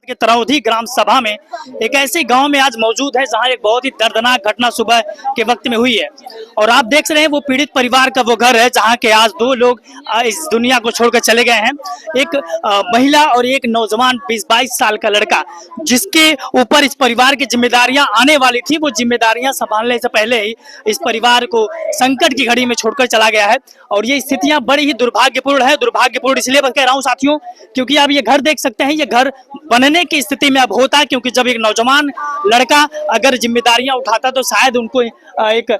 के तरौधी ग्राम सभा में एक ऐसे गांव में आज मौजूद है जहां एक बहुत ही दर्दनाक घटना सुबह के वक्त में हुई है। और आप देख रहे हैं वो पीड़ित परिवार का वो घर है जहां के आज दो लोग इस दुनिया को छोड़कर चले गए हैं। एक महिला और एक नौजवान 20-22 साल का लड़का, जिसके ऊपर इस परिवार की जिम्मेदारियां आने वाली थी, वो जिम्मेदारियां संभालने से पहले ही इस परिवार को संकट की घड़ी में छोड़कर चला गया है। और ये स्थितियां बड़ी ही दुर्भाग्यपूर्ण है। दुर्भाग्यपूर्ण इसलिए कह रहा हूं साथियों, क्योंकि आप ये घर देख सकते हैं, ये घर बनने की स्थिति में अब होता है, क्योंकि जब एक नौजवान लड़का अगर जिम्मेदारियां उठाता तो शायद उनको एक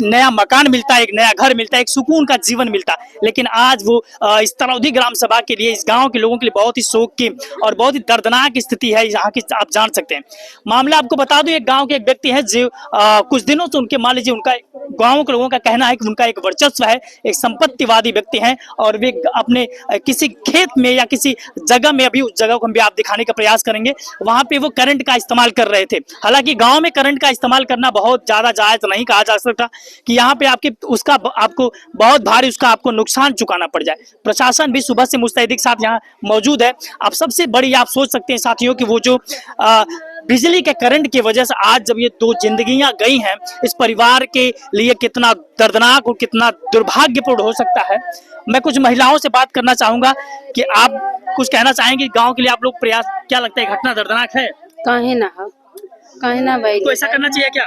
नया मकान मिलता है, एक नया घर मिलता है, एक सुकून का जीवन मिलता। लेकिन आज वो इस तरौधी ग्राम सभा के लिए, इस गांव के लोगों के लिए बहुत ही शोक की और बहुत ही दर्दनाक स्थिति है यहाँ की। आप जान सकते हैं मामला। आपको बता दूं, एक गांव के एक व्यक्ति है जो कुछ दिनों से उनके मान लीजिए उनका गांव के लोगों का कहना है कि उनका एक वर्चस्व है, एक संपत्तिवादी व्यक्ति हैं और वे अपने किसी खेत में या किसी जगह में, अभी उस जगह को हम भी आप दिखाने का प्रयास करेंगे, वहां पे वो करंट का इस्तेमाल कर रहे थे। हालांकि गांव में करंट का इस्तेमाल करना बहुत ज्यादा जायज नहीं कहा जा सकता कि यहाँ पे आपको बहुत भारी आपको नुकसान चुकाना पड़ जाए। प्रशासन भी सुबह से मुस्तैदी के साथ यहाँ मौजूद है। अब सबसे बड़ी आप सोच सकते हैं साथियों कि वो जो बिजली के करंट की वजह से आज जब ये दो जिंदगियां गई हैं, इस परिवार के लिए कितना दर्दनाक और कितना दुर्भाग्यपूर्ण हो सकता है। मैं कुछ महिलाओं से बात करना चाहूंगा कि आप कुछ कहना चाहेंगे गांव के लिए। आप लोग प्रयास, क्या लगता है घटना दर्दनाक है? काहे ना भाई, तो ऐसा करना चाहिए क्या?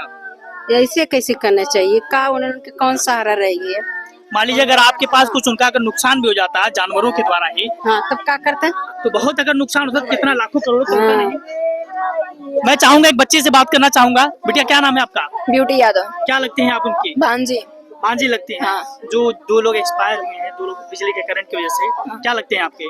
ऐसे कैसे करना चाहिए? का उनके कौन सहारा रहेगी? मान लीजिए अगर आपके पास कुछ उनका अगर नुकसान भी हो जाता है जानवरों के द्वारा ही, हाँ, तब क्या करते हैं? तो बहुत अगर नुकसान होता है, कितना लाखों करोड़ों तो होता नहीं। मैं चाहूंगा एक बच्चे से बात करना चाहूंगा। बेटिया, क्या नाम है आपका? ब्यूटी यादव। क्या लगती हैं आप उनकी? भांजी लगती हैं। हाँ। जो दो लोग एक्सपायर हुए हैं, दो लोग बिजली के करंट की वजह से, क्या लगते हैं आपके?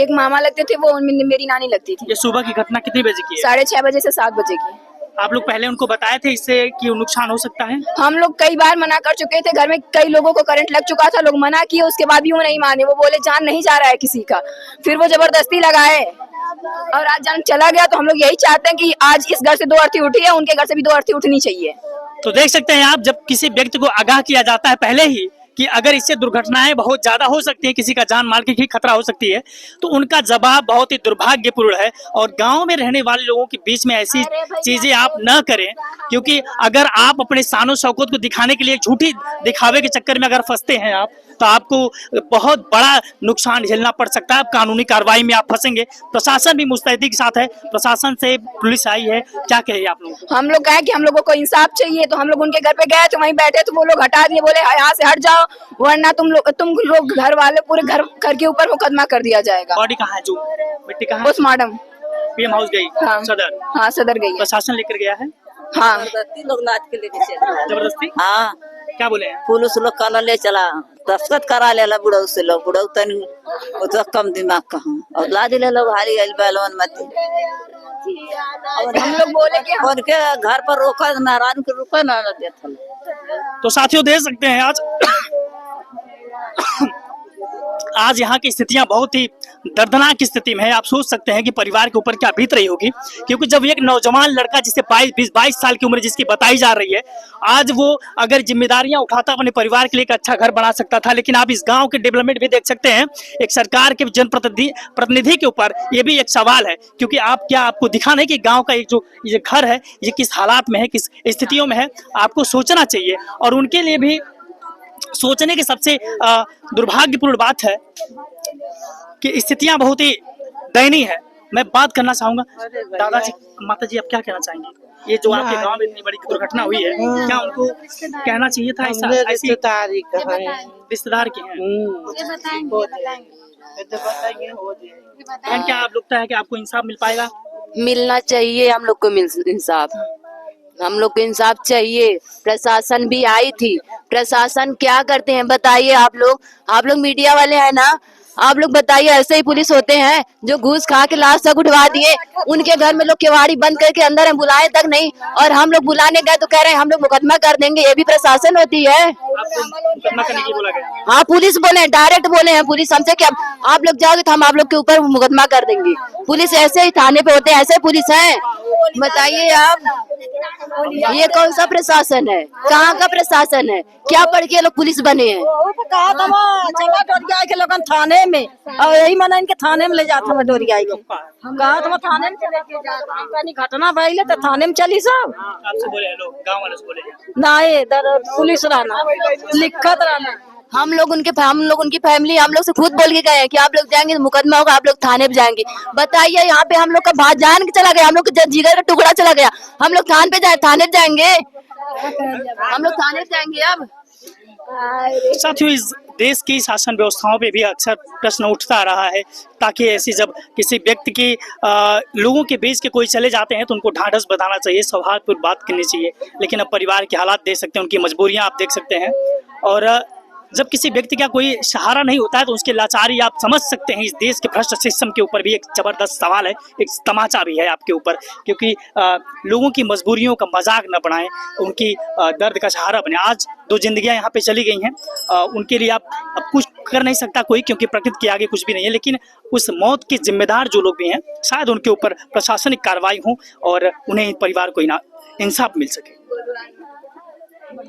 एक मामा लगते थे, वो मेरी नानी लगती थी। ये सुबह की घटना कितनी बजे की है? 6:30 बजे से 7 बजे की। आप लोग पहले उनको बताए थे इससे कि नुकसान हो सकता है? हम लोग कई बार मना कर चुके थे, घर में कई लोगों को करंट लग चुका था, लोग मना किए, उसके बाद भी वो नहीं माने। वो बोले जान नहीं जा रहा है किसी का, फिर वो जबरदस्ती लगाए और आज जान चला गया। तो हम लोग यही चाहते हैं कि आज इस घर से 2 अर्थी उठी है, उनके घर से भी 2 अर्थी उठनी चाहिए। तो देख सकते हैं आप, जब किसी व्यक्ति को आगाह किया जाता है पहले ही कि अगर इससे दुर्घटनाएं बहुत ज्यादा हो सकती है, किसी का जान माल की खतरा हो सकती है, तो उनका जवाब बहुत ही दुर्भाग्यपूर्ण है। और गांव में रहने वाले लोगों के बीच में ऐसी चीजें आप न करें, क्योंकि अगर आप अपने शान और शौकत को दिखाने के लिए झूठी दिखावे के चक्कर में अगर फंसते हैं आप, तो आपको बहुत बड़ा नुकसान झेलना पड़ सकता है। कानूनी कार्रवाई में आप फंसेंगे। प्रशासन भी मुस्तैदी के साथ है, प्रशासन से पुलिस आई है, क्या कहे आप लोग? हम लोग कहे कि हम लोगों को इंसाफ चाहिए, तो हम लोग उनके घर पे गए तो वहीं बैठे, तो वो लोग हटा दिए, बोले यहाँ से हट जाओ वरना तुम लोग घर वाले पूरे घर के ऊपर मुकदमा कर दिया जाएगा। बॉडी कहाँ है? जो मिट्टी कहाँ है? पोस्टमार्टम पीएम हाउस गई? हाँ। सदर? हाँ, सदर गई है। प्रशासन लेकर गया है? हाँ, लोग लाद के लेके चले। जबरदस्ती? हाँ, क्या बोले हैं? पुलिस लोग काला ले चला, दस्तखत करा लेला बुढ़ऊ से। लोग बुढ़ऊ तनी तो कम दिमाग का हूँ और ला दिले लोग हारी गई बैलवन मत। और हम लोग बोले कि उनके घर पर रोका, नारायण के रुका ना देता। तो साथियों देख सकते हैं आज यहाँ की स्थितियां बहुत ही दर्दनाक स्थिति में है। आप सोच सकते हैं कि परिवार के ऊपर क्या बीत रही होगी, क्योंकि जब एक नौजवान लड़का जिसे 22 साल की उम्र जिसकी बताई जा रही है, आज वो अगर जिम्मेदारियां उठाता अपने परिवार के लिए एक अच्छा घर बना सकता था। लेकिन आप इस गांव के डेवलपमेंट भी देख सकते हैं। एक सरकार के जनप्रतिनिधि के ऊपर ये भी एक सवाल है, क्योंकि आपको दिखाना है कि गाँव का एक जो ये घर है ये किस हालात में है, किस स्थितियों में है। आपको सोचना चाहिए और उनके लिए भी सोचने की सबसे दुर्भाग्यपूर्ण बात है कि स्थितियां बहुत ही दयनीय है। मैं बात करना चाहूंगा दादाजी, माताजी, आप क्या कहना चाहेंगे? ये जो आपके गांव में इतनी बड़ी दुर्घटना हुई है, क्या उनको कहना चाहिए था ऐसा? रिश्तेदार के हैं? बहन, क्या आप लगता है कि आपको इंसाफ मिल पाएगा? मिलना चाहिए हम लोग को, इंसाफ हम लोग को इंसाफ चाहिए। प्रशासन भी आई थी, प्रशासन क्या करते हैं बताइए? आप लोग मीडिया वाले हैं ना, आप लोग बताइए। ऐसे ही पुलिस होते हैं जो घूस खा के लाश तक उठवा दिए, उनके घर में लोग केवाड़ी बंद करके अंदर हैं, बुलाए तक नहीं। और हम लोग बुलाने गए तो कह रहे हैं हम लोग मुकदमा कर देंगे। ये भी प्रशासन होती है? मुकदमा करने की बोला गया? हाँ, पुलिस बोले हैं, डायरेक्ट बोले हैं पुलिस हमसे कि आप लोग जाओगे तो हम आप लोग के ऊपर मुकदमा कर देंगे। पुलिस ऐसे ही थाने पे होते हैं, ऐसे पुलिस है? बताइए आप। ये कौन सा प्रशासन है? कहाँ का प्रशासन है? क्या पढ़ के ये लोग पुलिस बने हैं? कहा था चला डोरिया के लोगन थाने में, और यही मना इनके थाने में ले जाता मैं डोरिया के। कहा था थाने में चले के जाता, कहीं घटना भइले तो थाने में चली सब। आपसे बोले हैं लोग, गांव वाले से बोले हैं। ना ये पुलिस रहना, लिखत रहना। हम लोग उनकी फैमिली हम लोग से खुद बोल के गए हैं कि आप लोग जाएंगे तो मुकदमा होगा, आप लोग थाने पे जाएंगे। बताइए यहाँ पे हम लोग का भाई जान के चला गया, हम लोग का जिगर का टुकड़ा चला गया, हम लोग थाने पे जाएंगे, हम लोग थाने पे जाएंगे अब। साथियों, इस देश की शासन व्यवस्थाओं पे भी अक्सर प्रश्न उठता रहा है, ताकि ऐसी जब किसी व्यक्ति की लोगों के बीच के कोई चले जाते हैं तो उनको ढांढस बताना चाहिए, सौहार्दपूर्ण बात करनी चाहिए। लेकिन अब परिवार के हालात देख सकते हैं, उनकी मजबूरियां आप देख सकते हैं, और जब किसी व्यक्ति का कोई सहारा नहीं होता है तो उसकी लाचारी आप समझ सकते हैं। इस देश के भ्रष्ट सिस्टम के ऊपर भी एक जबरदस्त सवाल है, एक तमाचा भी है आपके ऊपर, क्योंकि लोगों की मजबूरियों का मजाक न बनाएं, उनकी दर्द का सहारा बने। आज 2 जिंदगियां यहाँ पे चली गई हैं, उनके लिए अब कुछ कर नहीं सकता कोई, क्योंकि प्रकृति के आगे कुछ भी नहीं है। लेकिन उस मौत के जिम्मेदार जो लोग भी हैं, शायद उनके ऊपर प्रशासनिक कार्रवाई हो और उन्हें परिवार को इंसाफ मिल सके।